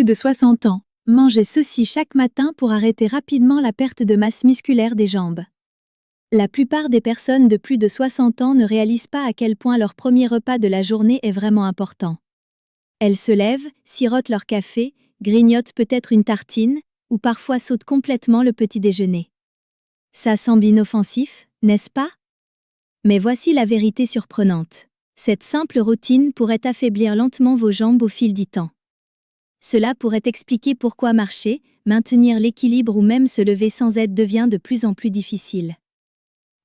plus de 60 ans. Mangez ceci chaque matin pour arrêter rapidement la perte de masse musculaire des jambes. La plupart des personnes de plus de 60 ans ne réalisent pas à quel point leur premier repas de la journée est vraiment important. Elles se lèvent, sirotent leur café, grignotent peut-être une tartine, ou parfois sautent complètement le petit déjeuner. Ça semble inoffensif, n'est-ce pas? Mais voici la vérité surprenante. Cette simple routine pourrait affaiblir lentement vos jambes au fil du temps. Cela pourrait expliquer pourquoi marcher, maintenir l'équilibre ou même se lever sans aide devient de plus en plus difficile.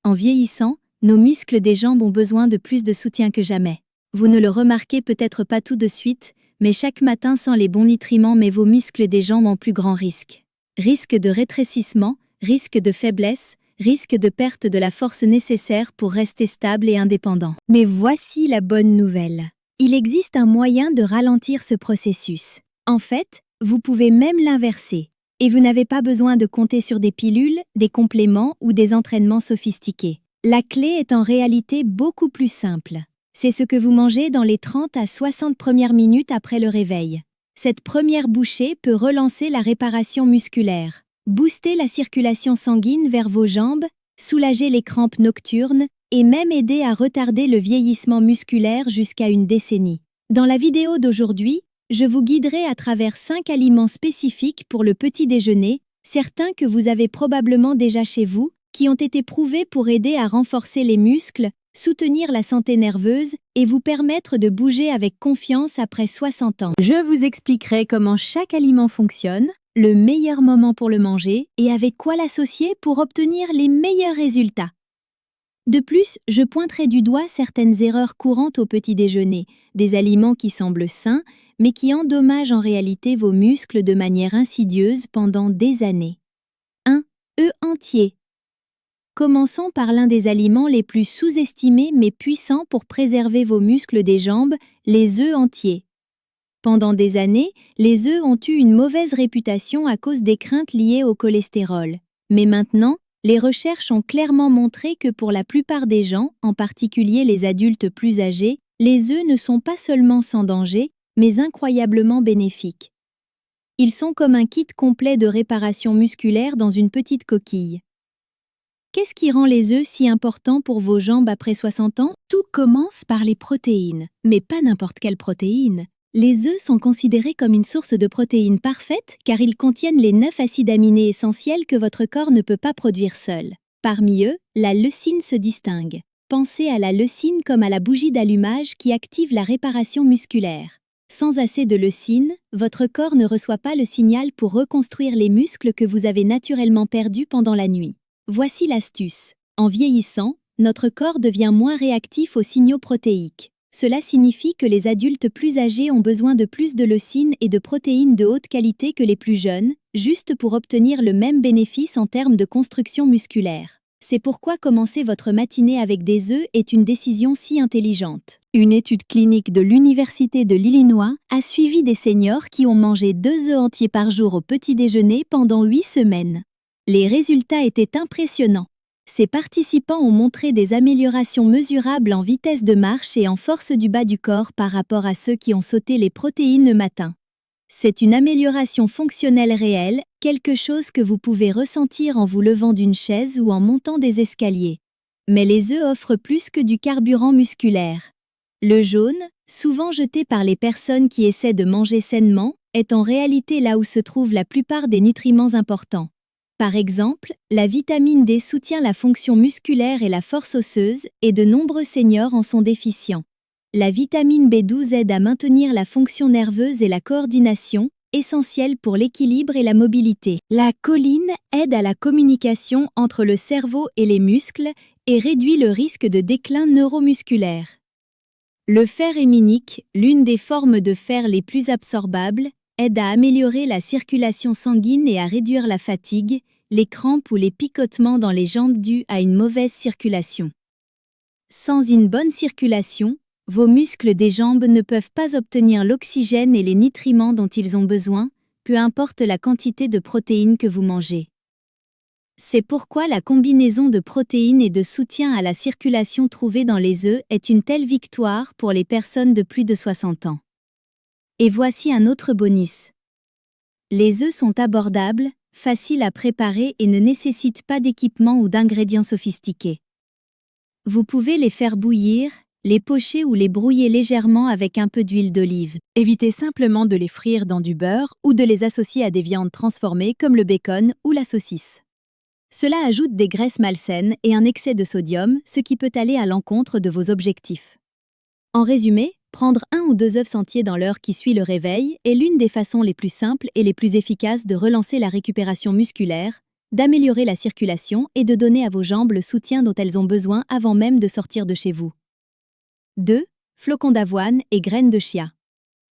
En vieillissant, nos muscles des jambes ont besoin de plus de soutien que jamais. Vous ne le remarquez peut-être pas tout de suite, mais chaque matin sans les bons nutriments met vos muscles des jambes en plus grand risque. Risque de rétrécissement, risque de faiblesse, risque de perte de la force nécessaire pour rester stable et indépendant. Mais voici la bonne nouvelle. Il existe un moyen de ralentir ce processus. En fait, vous pouvez même l'inverser. Et vous n'avez pas besoin de compter sur des pilules, des compléments ou des entraînements sophistiqués. La clé est en réalité beaucoup plus simple. C'est ce que vous mangez dans les 30 à 60 premières minutes après le réveil. Cette première bouchée peut relancer la réparation musculaire, booster la circulation sanguine vers vos jambes, soulager les crampes nocturnes et même aider à retarder le vieillissement musculaire jusqu'à une décennie. Dans la vidéo d'aujourd'hui, je vous guiderai à travers 5 aliments spécifiques pour le petit déjeuner, certains que vous avez probablement déjà chez vous, qui ont été prouvés pour aider à renforcer les muscles, soutenir la santé nerveuse et vous permettre de bouger avec confiance après 60 ans. Je vous expliquerai comment chaque aliment fonctionne, le meilleur moment pour le manger et avec quoi l'associer pour obtenir les meilleurs résultats. De plus, je pointerai du doigt certaines erreurs courantes au petit déjeuner, des aliments qui semblent sains, mais qui endommagent en réalité vos muscles de manière insidieuse pendant des années. 1. Œufs entiers. Commençons par l'un des aliments les plus sous-estimés mais puissants pour préserver vos muscles des jambes, les œufs entiers. Pendant des années, les œufs ont eu une mauvaise réputation à cause des craintes liées au cholestérol. Mais maintenant, les recherches ont clairement montré que pour la plupart des gens, en particulier les adultes plus âgés, les œufs ne sont pas seulement sans danger, mais incroyablement bénéfiques. Ils sont comme un kit complet de réparation musculaire dans une petite coquille. Qu'est-ce qui rend les œufs si importants pour vos jambes après 60 ans? Tout commence par les protéines, mais pas n'importe quelle protéine. Les œufs sont considérés comme une source de protéines parfaite car ils contiennent les 9 acides aminés essentiels que votre corps ne peut pas produire seul. Parmi eux, la leucine se distingue. Pensez à la leucine comme à la bougie d'allumage qui active la réparation musculaire. Sans assez de leucine, votre corps ne reçoit pas le signal pour reconstruire les muscles que vous avez naturellement perdus pendant la nuit. Voici l'astuce. En vieillissant, notre corps devient moins réactif aux signaux protéiques. Cela signifie que les adultes plus âgés ont besoin de plus de leucine et de protéines de haute qualité que les plus jeunes, juste pour obtenir le même bénéfice en termes de construction musculaire. C'est pourquoi commencer votre matinée avec des œufs est une décision si intelligente. Une étude clinique de l'Université de l'Illinois a suivi des seniors qui ont mangé 2 œufs entiers par jour au petit déjeuner pendant 8 semaines. Les résultats étaient impressionnants. Ces participants ont montré des améliorations mesurables en vitesse de marche et en force du bas du corps par rapport à ceux qui ont sauté les protéines le matin. C'est une amélioration fonctionnelle réelle, quelque chose que vous pouvez ressentir en vous levant d'une chaise ou en montant des escaliers. Mais les œufs offrent plus que du carburant musculaire. Le jaune, souvent jeté par les personnes qui essaient de manger sainement, est en réalité là où se trouvent la plupart des nutriments importants. Par exemple, la vitamine D soutient la fonction musculaire et la force osseuse, et de nombreux seniors en sont déficients. La vitamine B12 aide à maintenir la fonction nerveuse et la coordination, essentielle pour l'équilibre et la mobilité. La choline aide à la communication entre le cerveau et les muscles et réduit le risque de déclin neuromusculaire. Le fer héminique, l'une des formes de fer les plus absorbables, aide à améliorer la circulation sanguine et à réduire la fatigue, les crampes ou les picotements dans les jambes dus à une mauvaise circulation. Sans une bonne circulation, vos muscles des jambes ne peuvent pas obtenir l'oxygène et les nutriments dont ils ont besoin, peu importe la quantité de protéines que vous mangez. C'est pourquoi la combinaison de protéines et de soutien à la circulation trouvée dans les œufs est une telle victoire pour les personnes de plus de 60 ans. Et voici un autre bonus. Les œufs sont abordables, faciles à préparer et ne nécessitent pas d'équipement ou d'ingrédients sophistiqués. Vous pouvez les faire bouillir, les pocher ou les brouiller légèrement avec un peu d'huile d'olive. Évitez simplement de les frire dans du beurre ou de les associer à des viandes transformées comme le bacon ou la saucisse. Cela ajoute des graisses malsaines et un excès de sodium, ce qui peut aller à l'encontre de vos objectifs. En résumé, prendre 1 ou 2 œufs entiers dans l'heure qui suit le réveil est l'une des façons les plus simples et les plus efficaces de relancer la récupération musculaire, d'améliorer la circulation et de donner à vos jambes le soutien dont elles ont besoin avant même de sortir de chez vous. 2. Flocons d'avoine et graines de chia.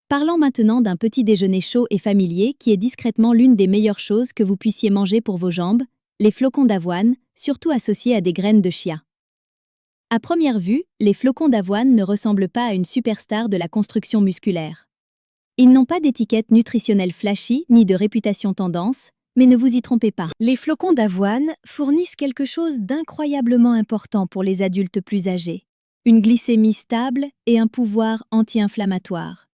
Parlons maintenant d'un petit déjeuner chaud et familier qui est discrètement l'une des meilleures choses que vous puissiez manger pour vos jambes, les flocons d'avoine, surtout associés à des graines de chia. À première vue, les flocons d'avoine ne ressemblent pas à une superstar de la construction musculaire. Ils n'ont pas d'étiquette nutritionnelle flashy ni de réputation tendance, mais ne vous y trompez pas. Les flocons d'avoine fournissent quelque chose d'incroyablement important pour les adultes plus âgés. Une glycémie stable et un pouvoir anti-inflammatoire.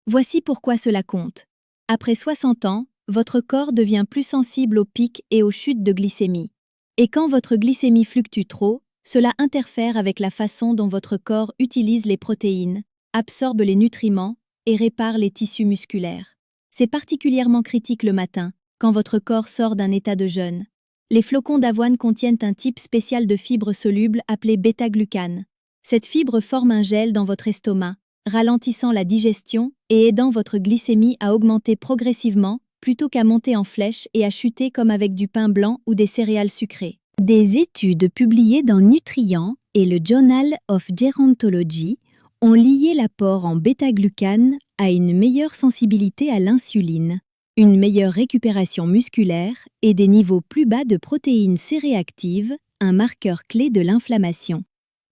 Voici pourquoi cela compte. Après 60 ans, votre corps devient plus sensible aux pics et aux chutes de glycémie. Et quand votre glycémie fluctue trop, cela interfère avec la façon dont votre corps utilise les protéines, absorbe les nutriments et répare les tissus musculaires. C'est particulièrement critique le matin, quand votre corps sort d'un état de jeûne. Les flocons d'avoine contiennent un type spécial de fibre soluble appelé bêta-glucane. Cette fibre forme un gel dans votre estomac, ralentissant la digestion et aidant votre glycémie à augmenter progressivement plutôt qu'à monter en flèche et à chuter comme avec du pain blanc ou des céréales sucrées. Des études publiées dans Nutrient et le Journal of Gerontology ont lié l'apport en bêta-glucane à une meilleure sensibilité à l'insuline, une meilleure récupération musculaire et des niveaux plus bas de protéines C-réactives, un marqueur clé de l'inflammation.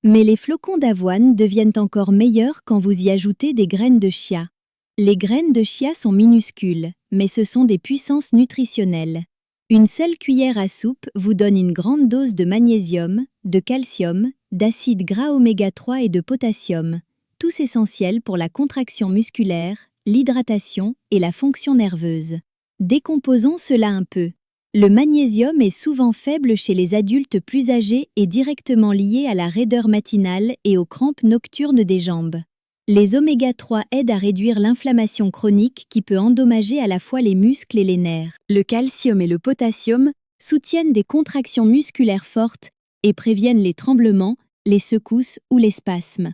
Mais les flocons d'avoine deviennent encore meilleurs quand vous y ajoutez des graines de chia. Les graines de chia sont minuscules, mais ce sont des puissances nutritionnelles. Une seule cuillère à soupe vous donne une grande dose de magnésium, de calcium, d'acides gras oméga 3 et de potassium, tous essentiels pour la contraction musculaire, l'hydratation et la fonction nerveuse. Décomposons cela un peu. Le magnésium est souvent faible chez les adultes plus âgés et directement lié à la raideur matinale et aux crampes nocturnes des jambes. Les oméga 3 aident à réduire l'inflammation chronique qui peut endommager à la fois les muscles et les nerfs. Le calcium et le potassium soutiennent des contractions musculaires fortes et préviennent les tremblements, les secousses ou les spasmes.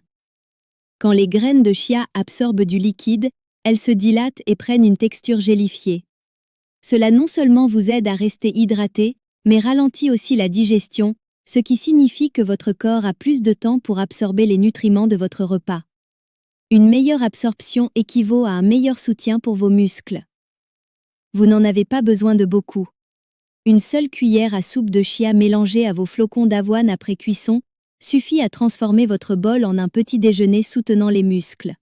Quand les graines de chia absorbent du liquide, elles se dilatent et prennent une texture gélifiée. Cela non seulement vous aide à rester hydraté, mais ralentit aussi la digestion, ce qui signifie que votre corps a plus de temps pour absorber les nutriments de votre repas. Une meilleure absorption équivaut à un meilleur soutien pour vos muscles. Vous n'en avez pas besoin de beaucoup. Une seule cuillère à soupe de chia mélangée à vos flocons d'avoine après cuisson suffit à transformer votre bol en un petit déjeuner soutenant les muscles.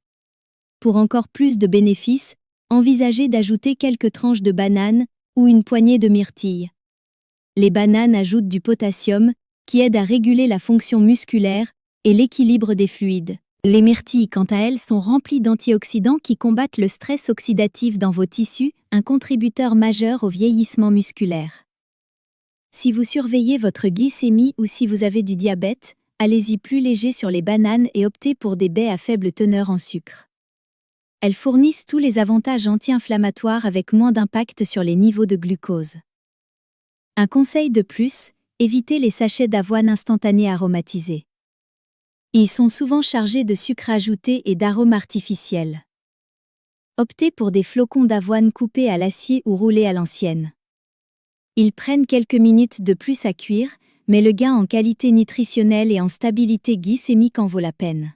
Pour encore plus de bénéfices, envisagez d'ajouter quelques tranches de banane ou une poignée de myrtilles. Les bananes ajoutent du potassium qui aide à réguler la fonction musculaire et l'équilibre des fluides. Les myrtilles, quant à elles, sont remplies d'antioxydants qui combattent le stress oxydatif dans vos tissus, un contributeur majeur au vieillissement musculaire. Si vous surveillez votre glycémie ou si vous avez du diabète, allez-y plus léger sur les bananes et optez pour des baies à faible teneur en sucre. Elles fournissent tous les avantages anti-inflammatoires avec moins d'impact sur les niveaux de glucose. Un conseil de plus, évitez les sachets d'avoine instantanés aromatisés. Ils sont souvent chargés de sucre ajouté et d'arômes artificiels. Optez pour des flocons d'avoine coupés à l'acier ou roulés à l'ancienne. Ils prennent quelques minutes de plus à cuire, mais le gain en qualité nutritionnelle et en stabilité glycémique en vaut la peine.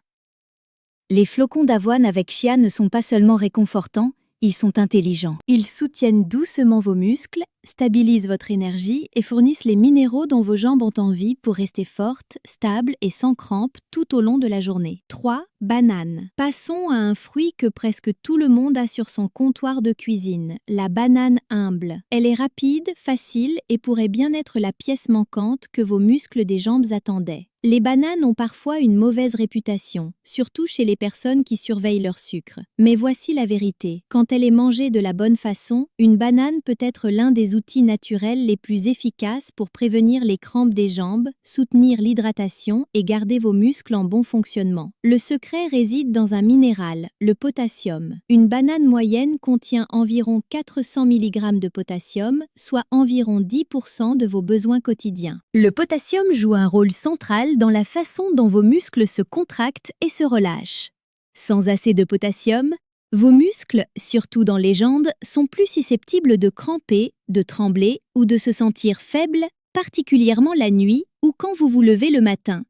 Les flocons d'avoine avec chia ne sont pas seulement réconfortants, ils sont intelligents. Ils soutiennent doucement vos muscles stabilisent votre énergie et fournissent les minéraux dont vos jambes ont envie pour rester fortes, stables et sans crampes tout au long de la journée. 3. Banane. Passons à un fruit que presque tout le monde a sur son comptoir de cuisine, la banane humble. Elle est rapide, facile et pourrait bien être la pièce manquante que vos muscles des jambes attendaient. Les bananes ont parfois une mauvaise réputation, surtout chez les personnes qui surveillent leur sucre. Mais voici la vérité. Quand elle est mangée de la bonne façon, une banane peut être l'un des outils naturels les plus efficaces pour prévenir les crampes des jambes, soutenir l'hydratation et garder vos muscles en bon fonctionnement. Le secret réside dans un minéral, le potassium. Une banane moyenne contient environ 400 mg de potassium, soit environ 10% de vos besoins quotidiens. Le potassium joue un rôle central dans la façon dont vos muscles se contractent et se relâchent. Sans assez de potassium, vos muscles, surtout dans les jambes, sont plus susceptibles de cramper, de trembler ou de se sentir faibles, particulièrement la nuit ou quand vous vous levez le matin.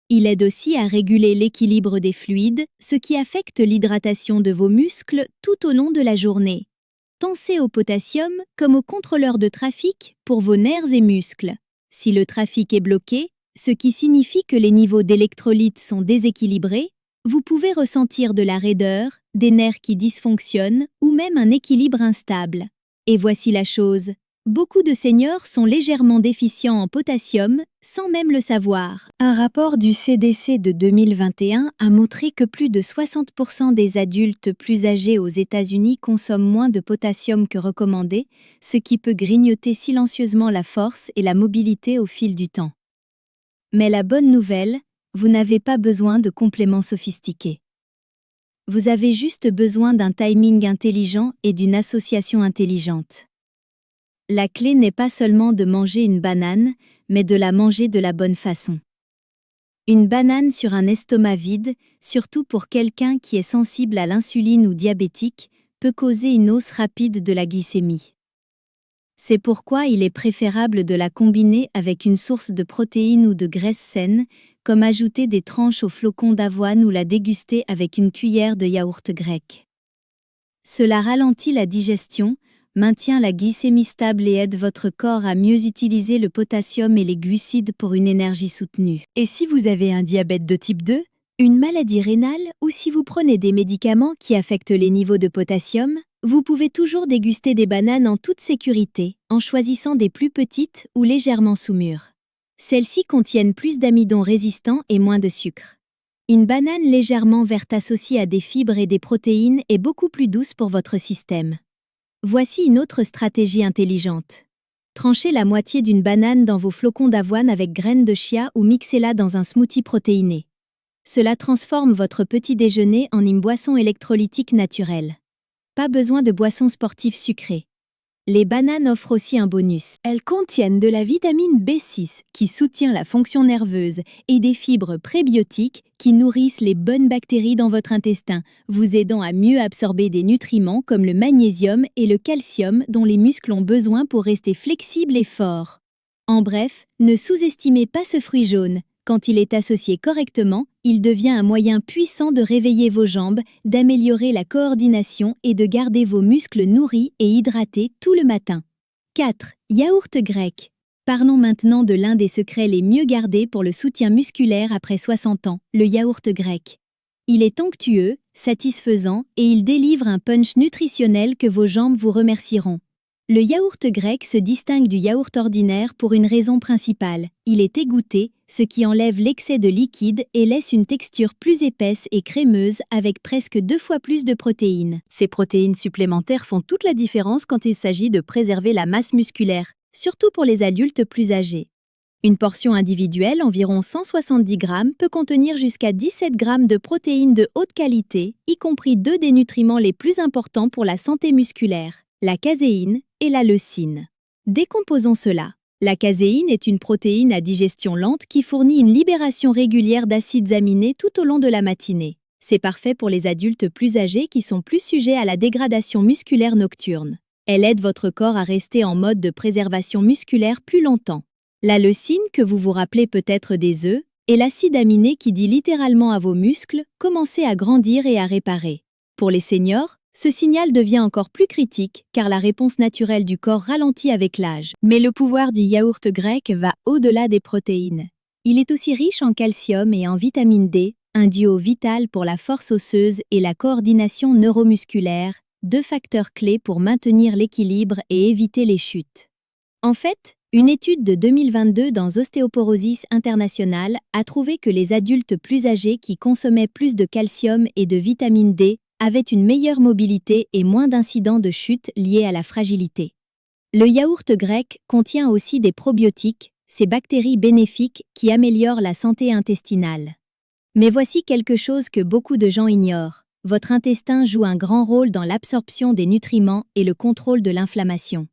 Il aide aussi à réguler l'équilibre des fluides, ce qui affecte l'hydratation de vos muscles tout au long de la journée. Pensez au potassium comme au contrôleur de trafic pour vos nerfs et muscles. Si le trafic est bloqué, ce qui signifie que les niveaux d'électrolytes sont déséquilibrés, vous pouvez ressentir de la raideur, des nerfs qui dysfonctionnent ou même un équilibre instable. Et voici la chose, beaucoup de seniors sont légèrement déficients en potassium sans même le savoir. Un rapport du CDC de 2021 a montré que plus de 60% des adultes plus âgés aux États-Unis consomment moins de potassium que recommandé, ce qui peut grignoter silencieusement la force et la mobilité au fil du temps. Mais la bonne nouvelle, vous n'avez pas besoin de compléments sophistiqués. Vous avez juste besoin d'un timing intelligent et d'une association intelligente. La clé n'est pas seulement de manger une banane, mais de la manger de la bonne façon. Une banane sur un estomac vide, surtout pour quelqu'un qui est sensible à l'insuline ou diabétique, peut causer une hausse rapide de la glycémie. C'est pourquoi il est préférable de la combiner avec une source de protéines ou de graisse saine, comme ajouter des tranches aux flocons d'avoine ou la déguster avec une cuillère de yaourt grec. Cela ralentit la digestion, maintient la glycémie stable et aide votre corps à mieux utiliser le potassium et les glucides pour une énergie soutenue. Et si vous avez un diabète de type 2, une maladie rénale ou si vous prenez des médicaments qui affectent les niveaux de potassium, vous pouvez toujours déguster des bananes en toute sécurité, en choisissant des plus petites ou légèrement sous-mûres. Celles-ci contiennent plus d'amidon résistant et moins de sucre. Une banane légèrement verte associée à des fibres et des protéines est beaucoup plus douce pour votre système. Voici une autre stratégie intelligente. Tranchez la moitié d'une banane dans vos flocons d'avoine avec graines de chia ou mixez-la dans un smoothie protéiné. Cela transforme votre petit déjeuner en une boisson électrolytique naturelle. Pas besoin de boissons sportives sucrées. Les bananes offrent aussi un bonus. Elles contiennent de la vitamine B6 qui soutient la fonction nerveuse et des fibres prébiotiques qui nourrissent les bonnes bactéries dans votre intestin, vous aidant à mieux absorber des nutriments comme le magnésium et le calcium dont les muscles ont besoin pour rester flexibles et forts. En bref, ne sous-estimez pas ce fruit jaune. Quand il est associé correctement, il devient un moyen puissant de réveiller vos jambes, d'améliorer la coordination et de garder vos muscles nourris et hydratés tout le matin. 4. Yaourt grec. Parlons maintenant de l'un des secrets les mieux gardés pour le soutien musculaire après 60 ans, le yaourt grec. Il est onctueux, satisfaisant et il délivre un punch nutritionnel que vos jambes vous remercieront. Le yaourt grec se distingue du yaourt ordinaire pour une raison principale. Il est égoutté, ce qui enlève l'excès de liquide et laisse une texture plus épaisse et crémeuse avec presque 2 fois plus de protéines. Ces protéines supplémentaires font toute la différence quand il s'agit de préserver la masse musculaire, surtout pour les adultes plus âgés. Une portion individuelle, environ 170 grammes, peut contenir jusqu'à 17 grammes de protéines de haute qualité, y compris 2 des nutriments les plus importants pour la santé musculaire, la caséine et la leucine. Décomposons cela. La caséine est une protéine à digestion lente qui fournit une libération régulière d'acides aminés tout au long de la matinée. C'est parfait pour les adultes plus âgés qui sont plus sujets à la dégradation musculaire nocturne. Elle aide votre corps à rester en mode de préservation musculaire plus longtemps. La leucine, que vous vous rappelez peut-être des œufs, est l'acide aminé qui dit littéralement à vos muscles « commencez à grandir et à réparer ». Pour les seniors, Ce signal devient encore plus critique car la réponse naturelle du corps ralentit avec l'âge. Mais le pouvoir du yaourt grec va au-delà des protéines. Il est aussi riche en calcium et en vitamine D, un duo vital pour la force osseuse et la coordination neuromusculaire, deux facteurs clés pour maintenir l'équilibre et éviter les chutes. En fait, une étude de 2022 dans Ostéoporosis International a trouvé que les adultes plus âgés qui consommaient plus de calcium et de vitamine D avaient une meilleure mobilité et moins d'incidents de chute liés à la fragilité. Le yaourt grec contient aussi des probiotiques, ces bactéries bénéfiques qui améliorent la santé intestinale. Mais voici quelque chose que beaucoup de gens ignorent. Votre intestin joue un grand rôle dans l'absorption des nutriments et le contrôle de l'inflammation.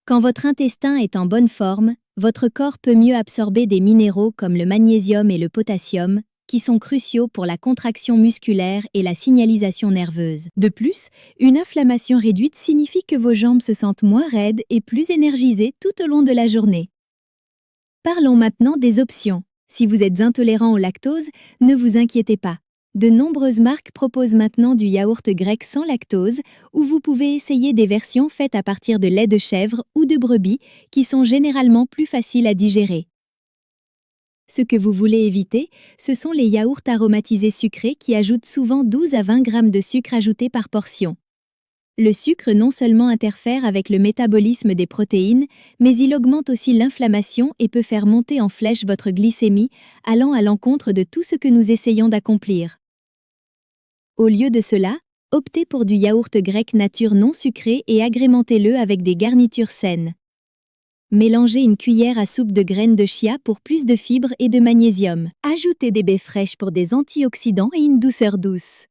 Quand votre intestin est en bonne forme, votre corps peut mieux absorber des minéraux comme le magnésium et le potassium, qui sont cruciaux pour la contraction musculaire et la signalisation nerveuse. De plus, une inflammation réduite signifie que vos jambes se sentent moins raides et plus énergisées tout au long de la journée. Parlons maintenant des options. Si vous êtes intolérant au lactose, ne vous inquiétez pas. De nombreuses marques proposent maintenant du yaourt grec sans lactose, où vous pouvez essayer des versions faites à partir de lait de chèvre ou de brebis, qui sont généralement plus faciles à digérer. Ce que vous voulez éviter, ce sont les yaourts aromatisés sucrés qui ajoutent souvent 12 à 20 grammes de sucre ajouté par portion. Le sucre non seulement interfère avec le métabolisme des protéines, mais il augmente aussi l'inflammation et peut faire monter en flèche votre glycémie, allant à l'encontre de tout ce que nous essayons d'accomplir. Au lieu de cela, optez pour du yaourt grec nature non sucré et agrémentez-le avec des garnitures saines. Mélangez une cuillère à soupe de graines de chia pour plus de fibres et de magnésium. Ajoutez des baies fraîches pour des antioxydants et une douceur douce.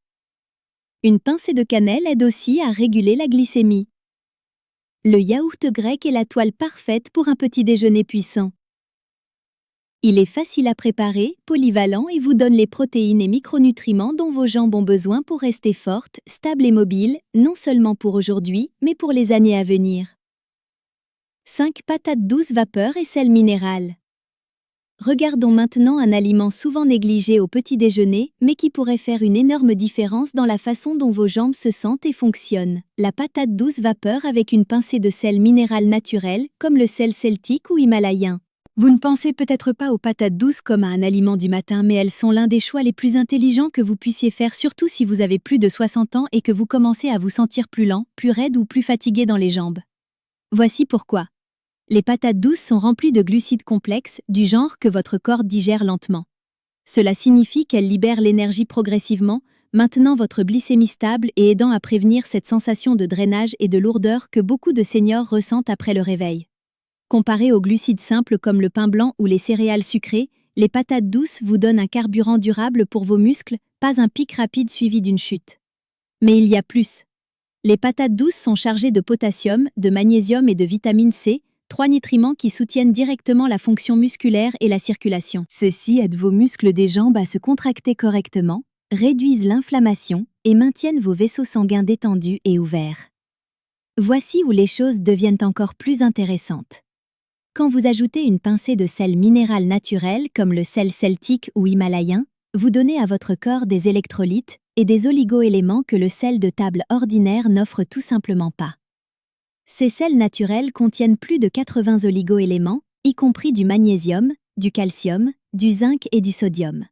Une pincée de cannelle aide aussi à réguler la glycémie. Le yaourt grec est la toile parfaite pour un petit déjeuner puissant. Il est facile à préparer, polyvalent et vous donne les protéines et micronutriments dont vos jambes ont besoin pour rester fortes, stables et mobiles, non seulement pour aujourd'hui, mais pour les années à venir. 5 patates douces vapeur et sel minéral. Regardons maintenant un aliment souvent négligé au petit déjeuner, mais qui pourrait faire une énorme différence dans la façon dont vos jambes se sentent et fonctionnent. La patate douce vapeur avec une pincée de sel minéral naturel, comme le sel celtique ou himalayen. Vous ne pensez peut-être pas aux patates douces comme à un aliment du matin, mais elles sont l'un des choix les plus intelligents que vous puissiez faire, surtout si vous avez plus de 60 ans et que vous commencez à vous sentir plus lent, plus raide ou plus fatigué dans les jambes. Voici pourquoi. Les patates douces sont remplies de glucides complexes, du genre que votre corps digère lentement. Cela signifie qu'elles libèrent l'énergie progressivement, maintenant votre glycémie stable et aidant à prévenir cette sensation de drainage et de lourdeur que beaucoup de seniors ressentent après le réveil. Comparées aux glucides simples comme le pain blanc ou les céréales sucrées, les patates douces vous donnent un carburant durable pour vos muscles, pas un pic rapide suivi d'une chute. Mais il y a plus. Les patates douces sont chargées de potassium, de magnésium et de vitamine C, 3 nutriments qui soutiennent directement la fonction musculaire et la circulation. Ceux-ci aident vos muscles des jambes à se contracter correctement, réduisent l'inflammation et maintiennent vos vaisseaux sanguins détendus et ouverts. Voici où les choses deviennent encore plus intéressantes. Quand vous ajoutez une pincée de sel minéral naturel comme le sel celtique ou himalayen, vous donnez à votre corps des électrolytes et des oligo-éléments que le sel de table ordinaire n'offre tout simplement pas. Ces sels naturels contiennent plus de 80 oligo-éléments, y compris du magnésium, du calcium, du zinc et du sodium.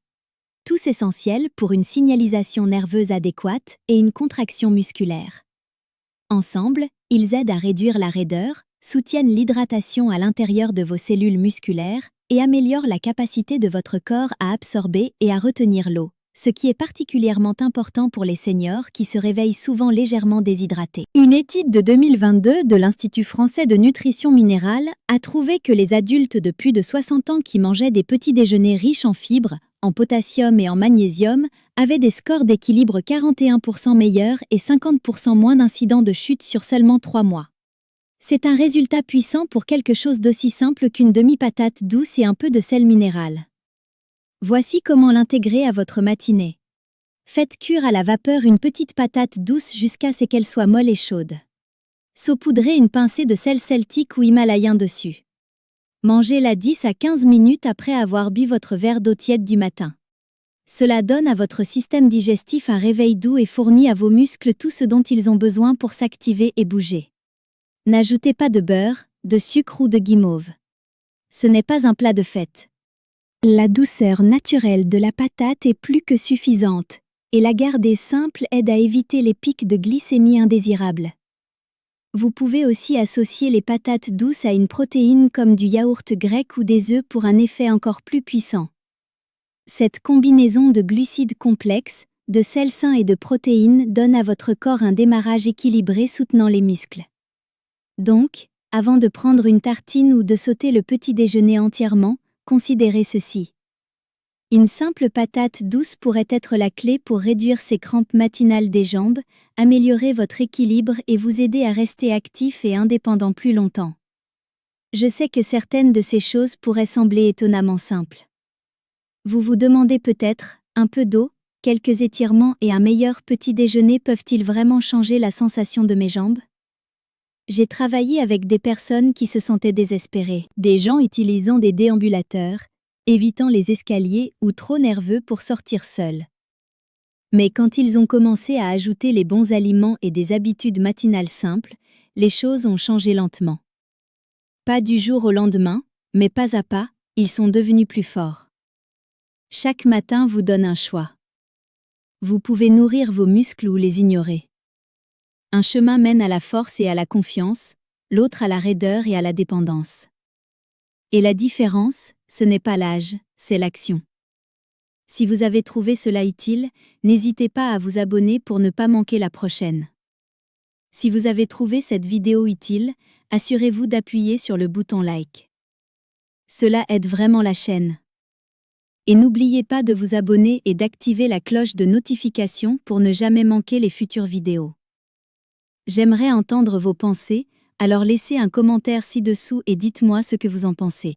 Tous essentiels pour une signalisation nerveuse adéquate et une contraction musculaire. Ensemble, ils aident à réduire la raideur, soutiennent l'hydratation à l'intérieur de vos cellules musculaires et améliorent la capacité de votre corps à absorber et à retenir l'eau, ce qui est particulièrement important pour les seniors qui se réveillent souvent légèrement déshydratés. Une étude de 2022 de l'Institut français de nutrition minérale a trouvé que les adultes de plus de 60 ans qui mangeaient des petits déjeuners riches en fibres, en potassium et en magnésium avaient des scores d'équilibre 41% meilleurs et 50% moins d'incidents de chute sur seulement 3 mois. C'est un résultat puissant pour quelque chose d'aussi simple qu'une demi-patate douce et un peu de sel minéral. Voici comment l'intégrer à votre matinée. Faites cuire à la vapeur une petite patate douce jusqu'à ce qu'elle soit molle et chaude. Saupoudrez une pincée de sel celtique ou himalayen dessus. Mangez-la 10 à 15 minutes après avoir bu votre verre d'eau tiède du matin. Cela donne à votre système digestif un réveil doux et fournit à vos muscles tout ce dont ils ont besoin pour s'activer et bouger. N'ajoutez pas de beurre, de sucre ou de guimauve. Ce n'est pas un plat de fête. La douceur naturelle de la patate est plus que suffisante, et la garder simple aide à éviter les pics de glycémie indésirables. Vous pouvez aussi associer les patates douces à une protéine comme du yaourt grec ou des œufs pour un effet encore plus puissant. Cette combinaison de glucides complexes, de sels sains et de protéines donne à votre corps un démarrage équilibré soutenant les muscles. Donc, avant de prendre une tartine ou de sauter le petit déjeuner entièrement, considérez ceci. Une simple patate douce pourrait être la clé pour réduire ces crampes matinales des jambes, améliorer votre équilibre et vous aider à rester actif et indépendant plus longtemps. Je sais que certaines de ces choses pourraient sembler étonnamment simples. Vous vous demandez peut-être, un peu d'eau, quelques étirements et un meilleur petit déjeuner peuvent-ils vraiment changer la sensation de mes jambes? J'ai travaillé avec des personnes qui se sentaient désespérées, des gens utilisant des déambulateurs, évitant les escaliers ou trop nerveux pour sortir seuls. Mais quand ils ont commencé à ajouter les bons aliments et des habitudes matinales simples, les choses ont changé lentement. Pas du jour au lendemain, mais pas à pas, ils sont devenus plus forts. Chaque matin vous donne un choix. Vous pouvez nourrir vos muscles ou les ignorer. Un chemin mène à la force et à la confiance, l'autre à la raideur et à la dépendance. Et la différence, ce n'est pas l'âge, c'est l'action. Si vous avez trouvé cela utile, n'hésitez pas à vous abonner pour ne pas manquer la prochaine. Si vous avez trouvé cette vidéo utile, assurez-vous d'appuyer sur le bouton like. Cela aide vraiment la chaîne. Et n'oubliez pas de vous abonner et d'activer la cloche de notification pour ne jamais manquer les futures vidéos. J'aimerais entendre vos pensées, alors laissez un commentaire ci-dessous et dites-moi ce que vous en pensez.